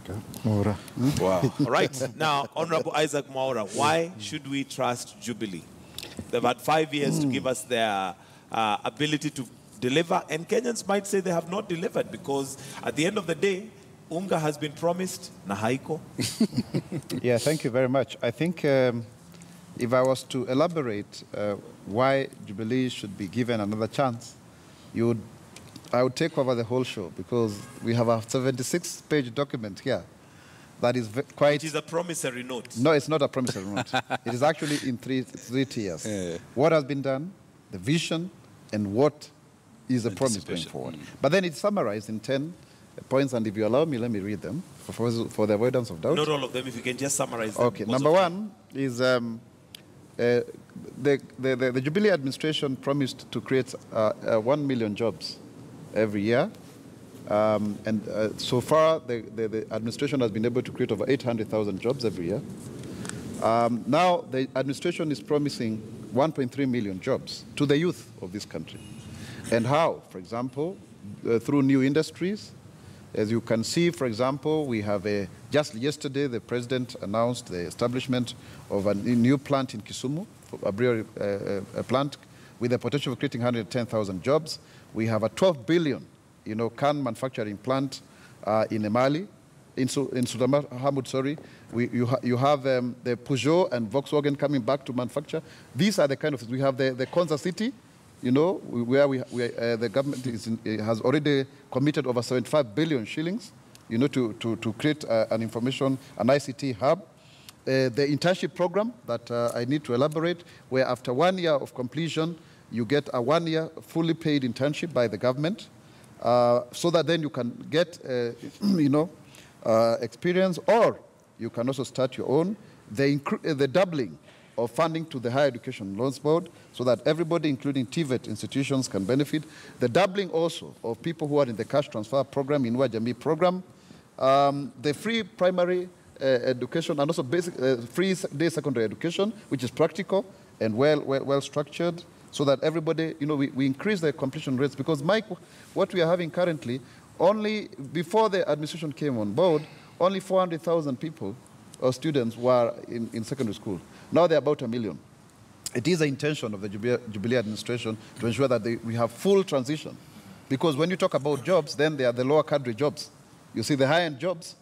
Okay. Maura. Wow. All right. Now, Honorable Isaac Maura, why should we trust Jubilee? They've had 5 years to give us their ability to deliver, and Kenyans might say they have not delivered, because at the end of the day, unga has been promised, na haiko. Yeah, thank you very much. I think if I was to elaborate why Jubilee should be given another chance, I would take over the whole show, because we have a 76-page document here that is quite... It is a promissory note. No, it's not a promissory note. It is actually in three tiers. What has been done, the vision, and what is the promise going forward. But then it's summarized in 10 points, and if you allow me, let me read them for the avoidance of doubt. Not all of them, if you can just summarize them. Okay, number one is the Jubilee administration promised to create 1 million jobs every year. So far, the administration has been able to create over 800,000 jobs every year. Now, the administration is promising 1.3 million jobs to the youth of this country. And how? For example, through new industries. As you can see, for example, we have just yesterday, the president announced the establishment of a new plant in Kisumu, a brewery plant with the potential of creating 110,000 jobs. We have a 12 billion, can manufacturing plant in Emali, in Sultan Hamud, sorry. You have the Peugeot and Volkswagen coming back to manufacture. These are the kind of things. We have the Konza City, where the government has already committed over 75 billion shillings, to create an ICT hub. The internship program that I need to elaborate, where after 1 year of completion, you get a 1 year fully paid internship by the government, so that then you can get, experience, or you can also start your own. The doubling of funding to the Higher Education Loans Board, so that everybody, including TVET institutions, can benefit. The doubling also of people who are in the cash transfer program, Inua Jamii program, the free primary education, and also basic free day secondary education, which is practical and well structured, so that everybody, we increase the completion rates. Because, Mike, what we are having currently, only before the administration came on board, only 400,000 people or students were in secondary school. Now they're about 1 million. It is the intention of the Jubilee administration to ensure that we have full transition. Because when you talk about jobs, then they are the lower cadre jobs. You see, the high-end jobs,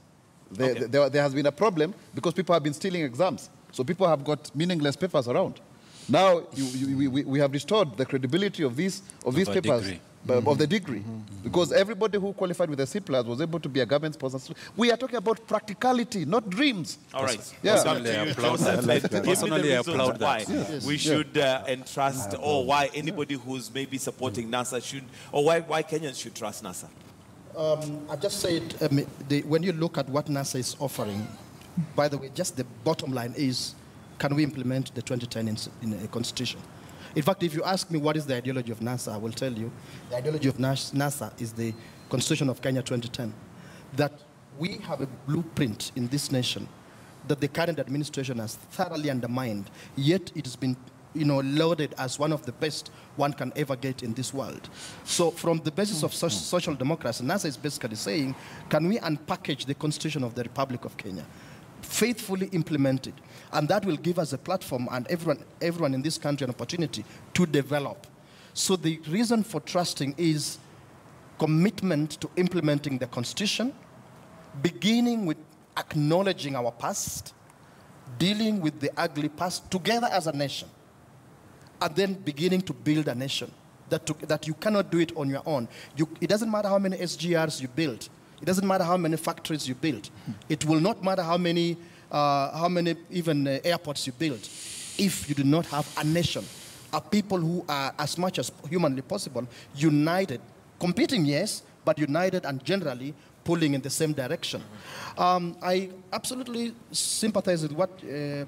there has been a problem because people have been stealing exams. So people have got meaningless papers around. Now we have restored the credibility of these papers. Degree. Of the degree, because everybody who qualified with a C+ was able to be a government sponsor. We are talking about practicality, not dreams. All right. Yeah. Personally, I applaud that. Personally, I applaud that. Why we should entrust, or why anybody who's maybe supporting NASA should, or why Kenyans should trust NASA. I just said, when you look at what NASA is offering, by the way, just the bottom line is, can we implement the 2010 in a constitution? In fact, if you ask me what is the ideology of NASA, I will tell you the ideology of NASA is the Constitution of Kenya 2010. That we have a blueprint in this nation that the current administration has thoroughly undermined, yet it has been lauded as one of the best one can ever get in this world. So from the basis of social democracy, NASA is basically saying, can we unpackage the Constitution of the Republic of Kenya, faithfully implement it, and that will give us a platform and everyone in this country an opportunity to develop. So the reason for trusting is commitment to implementing the Constitution, beginning with acknowledging our past, dealing with the ugly past together as a nation, and then beginning to build a nation that you cannot do it on your own. It doesn't matter how many SGRs you build. It doesn't matter how many factories you build. It will not matter how many even airports you build. If you do not have a nation, a people who are as much as humanly possible, united, competing, yes, but united and generally pulling in the same direction. I absolutely sympathize with what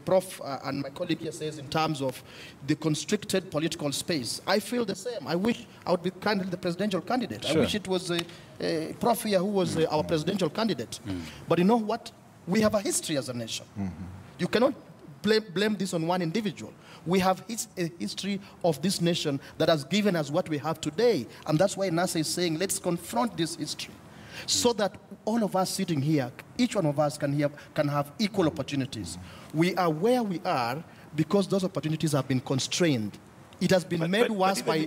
Prof. And my colleague here says in terms of the constricted political space. I feel the same. I wish I would be the presidential candidate. Sure. I wish it was Prof. here who was our presidential candidate. But you know what? We have a history as a nation. You cannot blame this on one individual. We have a history of this nation that has given us what we have today. And that's why NASA is saying, let's confront this history, so that all of us sitting here, each one of us can have equal opportunities. We are where we are because those opportunities have been constrained. It has been made worse by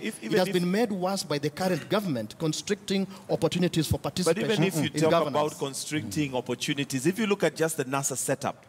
the current government, constricting opportunities for participation. But even if you talk about constricting opportunities, if you look at just the NASA setup,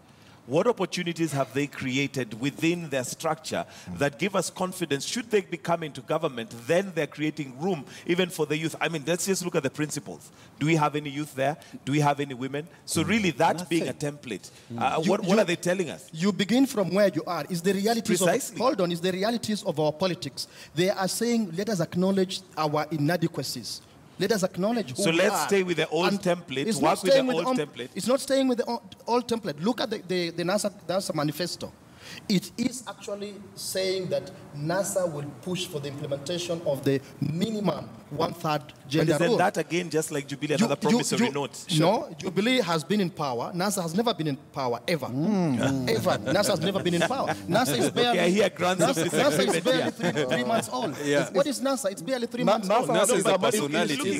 what opportunities have they created within their structure that give us confidence? Should they be coming to government, then they're creating room even for the youth. I mean, let's just look at the principles. Do we have any youth there? Do we have any women? So really that being a template, what are they telling us? You begin from where you are. Is the realities Precisely. is the realities of our politics. They are saying, let us acknowledge our inadequacies. Let us acknowledge who we are. So let's stay with the old template, work with the old template. It's not staying with the old template. Look at the NASA Manifesto. It is actually saying that NASA will push for the implementation of the minimum one-third gender rule. But isn't rule. that again just like Jubilee, another promissory note? No, Jubilee has been in power. NASA has never been in power, ever. Ever. NASA has never been in power. NASA is barely, okay, here, NASA is barely three months old. Yeah. What is NASA? It's barely 3 months old. NASA is a personality.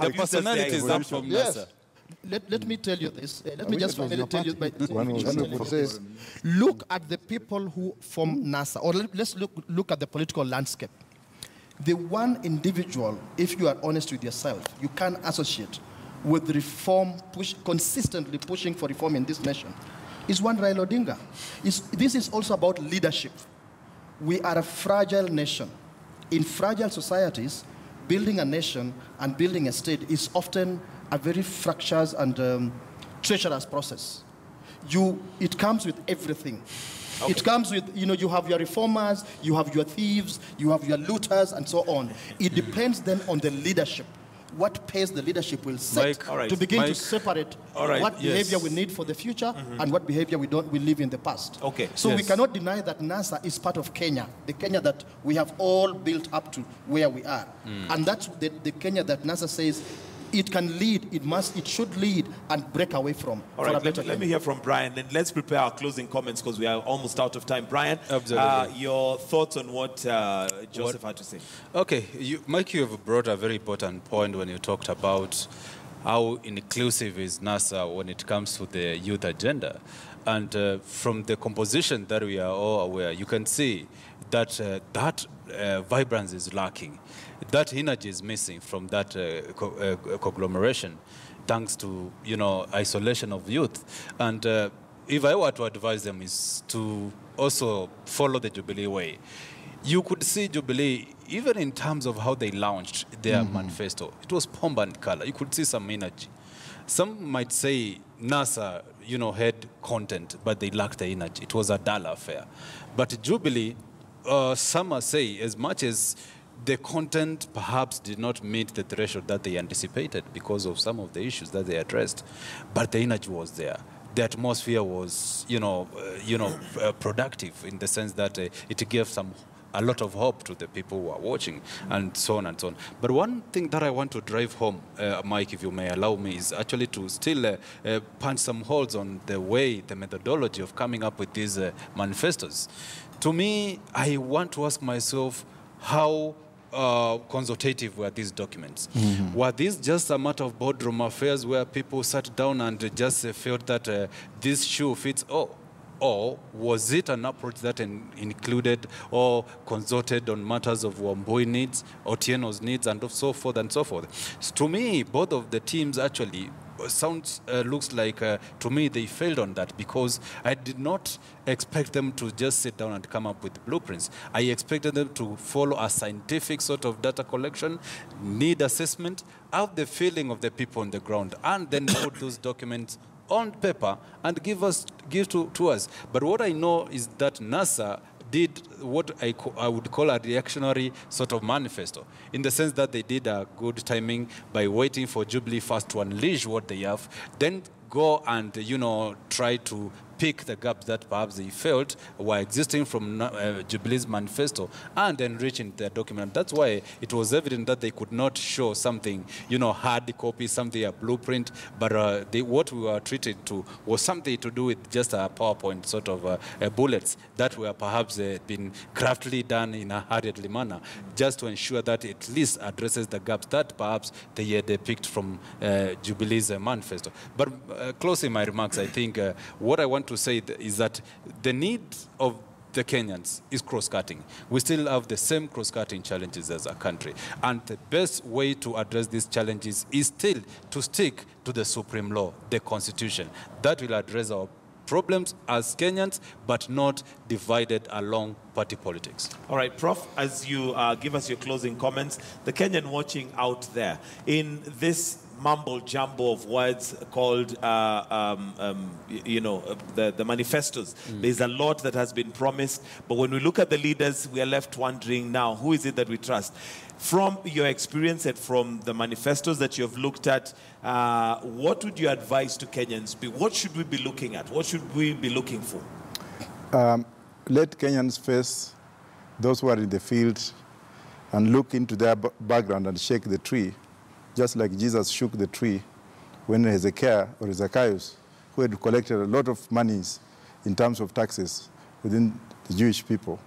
The personality is up from NASA. Let me tell you this. Let me just finally tell you. Look at the people who form NASA, or let's look at the political landscape. The one individual, if you are honest with yourself, you can associate with reform, consistently pushing for reform in this nation, is one Raila Odinga. This is also about leadership. We are a fragile nation. In fragile societies, building a nation and building a state is often a very fractious and treacherous process. It comes with everything. Okay. It comes with, you have your reformers, you have your thieves, you have your looters, and so on. It depends then on the leadership. What pace the leadership will set to begin to separate what behavior we need for the future and what behavior we live in the past. Okay. So we cannot deny that NASA is part of Kenya, the Kenya that we have all built up to where we are. And that's the Kenya that NASA says it can lead, it should lead and break away from. All right, let me hear from Brian, and let's prepare our closing comments because we are almost out of time. Brian, your thoughts on what Joseph had to say? Okay, Mike, you have brought a very important point when you talked about how inclusive is NASA when it comes to the youth agenda. And from the composition that we are all aware, you can see that that vibrance is lacking. That energy is missing from that conglomeration. thanks to, isolation of youth. And if I were to advise them is to also follow the Jubilee way. You could see Jubilee, even in terms of how they launched their manifesto. It was pomp and color. You could see some energy. Some might say NASA, had content, but they lacked the energy. It was a dull affair. But Jubilee, some say, as much as the content perhaps did not meet the threshold that they anticipated because of some of the issues that they addressed, but the energy was there. The atmosphere was, productive in the sense that it gave a lot of hope to the people who are watching, and so on and so on. But one thing that I want to drive home, Mike, if you may allow me, is actually to still punch some holes on the methodology of coming up with these manifestos. To me, I want to ask myself, how consultative were these documents? Were these just a matter of boardroom affairs where people sat down and just felt that this shoe fits all? Or was it an approach that included or consulted on matters of Wambui needs, Otieno's needs, and so forth and so forth? So to me, both of the teams actually looks like, to me, they failed on that, because I did not expect them to just sit down and come up with blueprints. I expected them to follow a scientific sort of data collection, need assessment, have the feeling of the people on the ground, and then put those documents on paper and give to us. But what I know is that NASA did what I would call a reactionary sort of manifesto, in the sense that they did a good timing by waiting for Jubilee first to unleash what they have, then go and, try to pick the gaps that perhaps they felt were existing from Jubilee's manifesto and enriching their document. That's why it was evident that they could not show something, hard copy, something, a blueprint, but what we were treated to was something to do with just a PowerPoint sort of bullets that were perhaps been craftily done in a hurriedly manner, just to ensure that it at least addresses the gaps that perhaps they had picked from Jubilee's manifesto. But closing my remarks, I think what I want to say is that the need of the Kenyans is cross-cutting. We still have the same cross-cutting challenges as a country. And the best way to address these challenges is still to stick to the supreme law, the Constitution. That will address our problems as Kenyans, but not divided along party politics. All right, Prof, as you give us your closing comments, the Kenyan watching out there, in this mumble jumbo of words called, the manifestos. There's a lot that has been promised, but when we look at the leaders, we are left wondering now, who is it that we trust? From your experience and from the manifestos that you have looked at, what would you advise to Kenyans? What should we be looking at? What should we be looking for? Let Kenyans face those who are in the field and look into their background and shake the tree, just like Jesus shook the tree when Hezekiah or Zacchaeus, who had collected a lot of monies in terms of taxes within the Jewish people,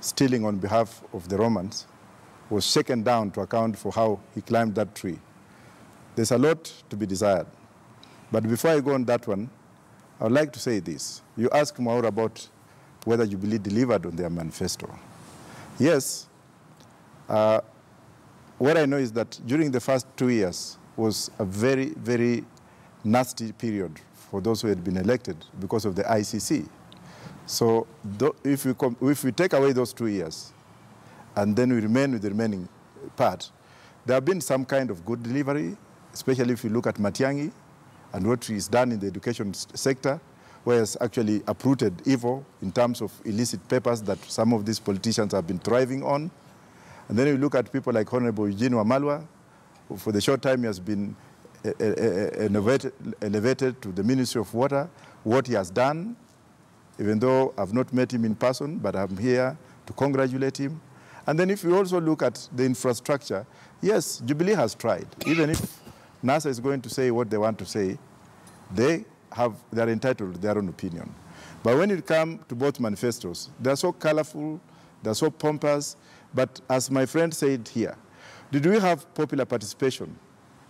stealing on behalf of the Romans, was shaken down to account for how he climbed that tree. There's a lot to be desired. But before I go on that one, I would like to say this. You asked Mwaura about whether Jubilee delivered on their manifesto. Yes. What I know is that during the first 2 years was a very, very nasty period for those who had been elected because of the ICC. So if we take away those 2 years and then we remain with the remaining part, there have been some kind of good delivery, especially if you look at Matiang'i and what he's done in the education sector, where he's actually uprooted evil in terms of illicit papers that some of these politicians have been thriving on. And then you look at people like Honorable Eugene Wamalwa, who for the short time he has been elevated to the Ministry of Water, what he has done, even though I've not met him in person, but I'm here to congratulate him. And then if you also look at the infrastructure, yes, Jubilee has tried. Even if NASA is going to say what they want to say, they're entitled to their own opinion. But when it comes to both manifestos, they're so colorful, they're so pompous, but as my friend said here, did we have popular participation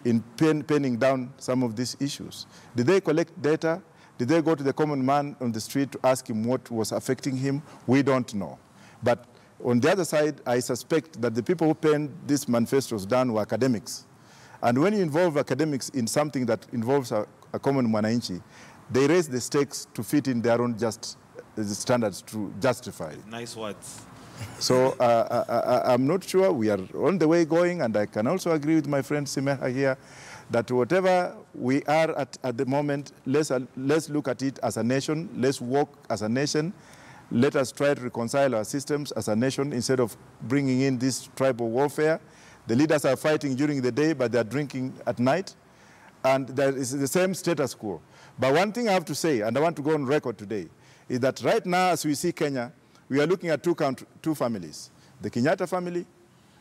in penning down some of these issues? Did they collect data? Did they go to the common man on the street to ask him what was affecting him? We don't know. But on the other side, I suspect that the people who penned these manifestos down were academics. And when you involve academics in something that involves a common mwananchi, they raise the stakes to fit in their own standards to justify it. Nice words. So I'm not sure. We are on the way going, and I can also agree with my friend Simeha here that whatever we are at the moment, let's look at it as a nation. Let's work as a nation. Let us try to reconcile our systems as a nation instead of bringing in this tribal warfare. The leaders are fighting during the day, but they're drinking at night. And that is the same status quo. But one thing I have to say, and I want to go on record today, is that right now, as we see Kenya, we are looking at two families, the Kenyatta family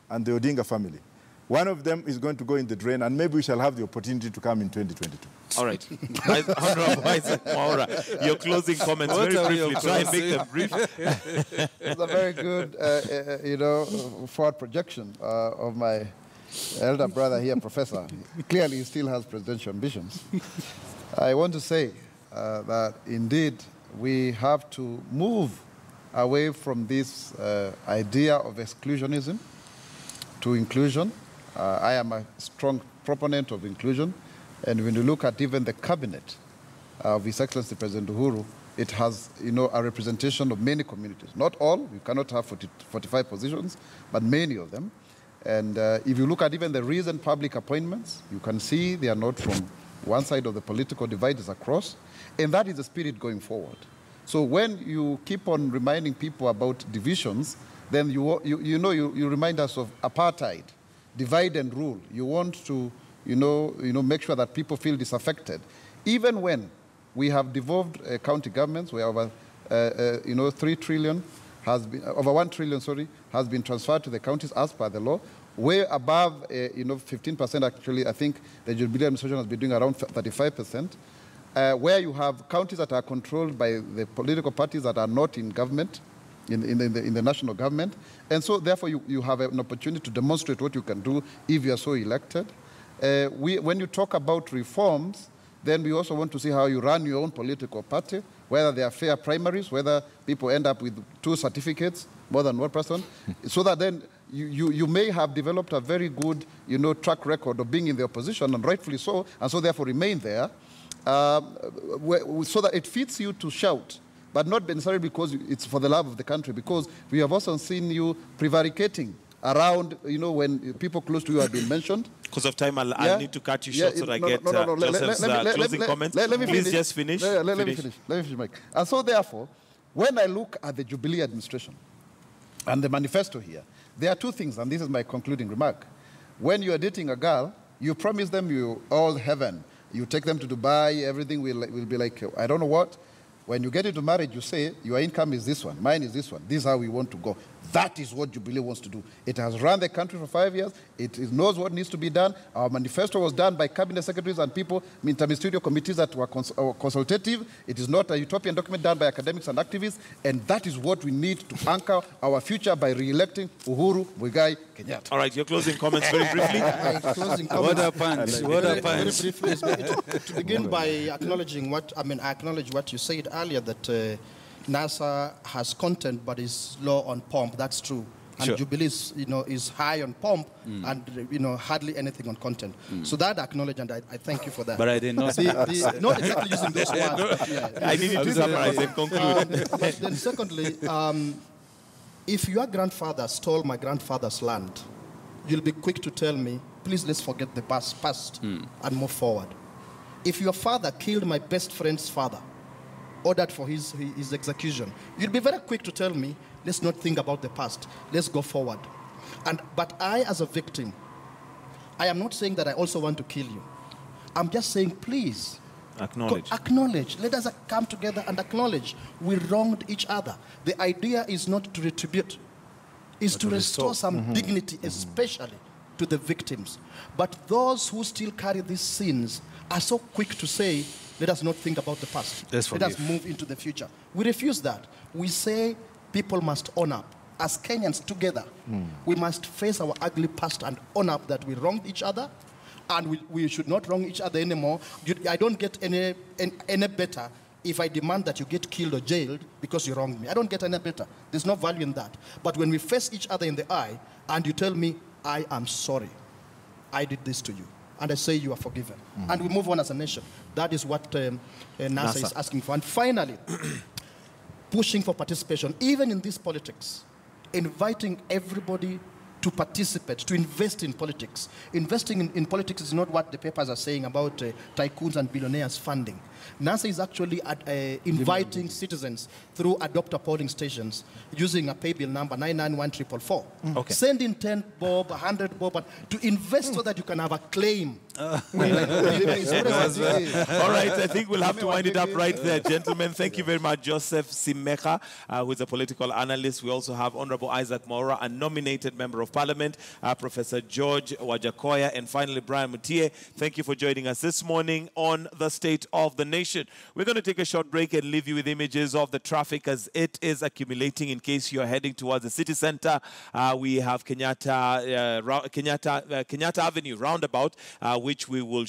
and the Odinga family. One of them is going to go in the drain, and maybe we shall have the opportunity to come in 2022. All right. Honorable Isaac Mwaura, your closing comments very briefly. Try and make them brief. It's a very good, forward projection of my elder brother here, Professor. Clearly, he still has presidential ambitions. I want to say that indeed we have to move away from this idea of exclusionism to inclusion. I am a strong proponent of inclusion. And when you look at even the cabinet of His Excellency President Uhuru, it has, a representation of many communities. Not all, you cannot have 45 positions, but many of them. And if you look at even the recent public appointments, you can see they are not from one side of the political divide, is across. And that is the spirit going forward. So when you keep on reminding people about divisions, then you remind us of apartheid, divide and rule. You want to, make sure that people feel disaffected. Even when we have devolved county governments, where over, 3 trillion has been, over 1 trillion, has been transferred to the counties as per the law, way above, 15% actually. I think the Jubilee administration has been doing around 35%. Where you have counties that are controlled by the political parties that are not in government, in the national government. And so, therefore, you have an opportunity to demonstrate what you can do if you are so elected. When you talk about reforms, then we also want to see how you run your own political party, whether they are fair primaries, whether people end up with 2 certificates, more than one person, so that then you may have developed a very good, track record of being in the opposition, and rightfully so, and so therefore remain there. So that it fits you to shout, but not necessarily because it's for the love of the country, because we have also seen you prevaricating around, when people close to you have been mentioned. Because of time, I'll need to cut you short so that I get Joseph's closing comments. Please just finish. Let me finish, Mike. And so therefore, when I look at the Jubilee administration and the manifesto here, there are 2 things, and this is my concluding remark. When you are dating a girl, you promise them all heaven. You take them to Dubai, everything will be like, I don't know what. When you get into marriage, you say, your income is this one, mine is this one. This is how we want to go. That is what Jubilee wants to do. It has run the country for 5 years. It knows what needs to be done. Our manifesto was done by cabinet secretaries and people, interministerial committees that were consultative. It is not a utopian document done by academics and activists. And that is what we need to anchor our future by re-electing Uhuru Muigai Kenyatta. All right, your closing comments very briefly. What a punch. What a punch. Very briefly, to begin by acknowledging I acknowledge what you said earlier, that NASA has content but is low on pomp. That's true. And Sure. Jubilee is high on pomp and hardly anything on content. So that I acknowledge, and I thank you for that. But I did not. Not exactly using those words. But yeah. I need you to summarize and conclude. But then secondly, if your grandfather stole my grandfather's land, you'll be quick to tell me, please let's forget the past and move forward. If your father killed my best friend's father, ordered for his execution, you'll be very quick to tell me, let's not think about the past, let's go forward. But I, as a victim, I am not saying that I also want to kill you. I'm just saying, please, acknowledge. Let us come together and acknowledge we wronged each other. The idea is not to retribute, it's to restore some dignity, especially to the victims. But those who still carry these sins are so quick to say, let us not think about the past. Let us move into the future. We refuse that. We say people must own up. As Kenyans together, we must face our ugly past and own up that we wronged each other, and we should not wrong each other anymore. I don't get any better if I demand that you get killed or jailed because you wronged me. I don't get any better. There's no value in that. But when we face each other in the eye and you tell me, I am sorry, I did this to you, and I say you are forgiven. And we move on as a nation. That is what NASA is asking for. And finally, pushing for participation, even in this politics, inviting everybody to participate, to invest in politics. Investing in politics is not what the papers are saying about tycoons and billionaires funding. NASA is actually inviting citizens through adopter polling stations using a pay bill number 991444. Okay. Send in 10 bob, 100 bob, to invest so that you can have a claim. All right, I think we'll have to wind it up right there, gentlemen. Thank you very much, Joseph Simeka, who is a political analyst. We also have Honorable Isaac Mwaura, a nominated member of Parliament, Professor George Wajakoya, and finally Brian Mutie. Thank you for joining us this morning on the State of the Nation. We're going to take a short break and leave you with images of the traffic as it is accumulating in case you're heading towards the city center. We have Kenyatta Avenue roundabout, which we will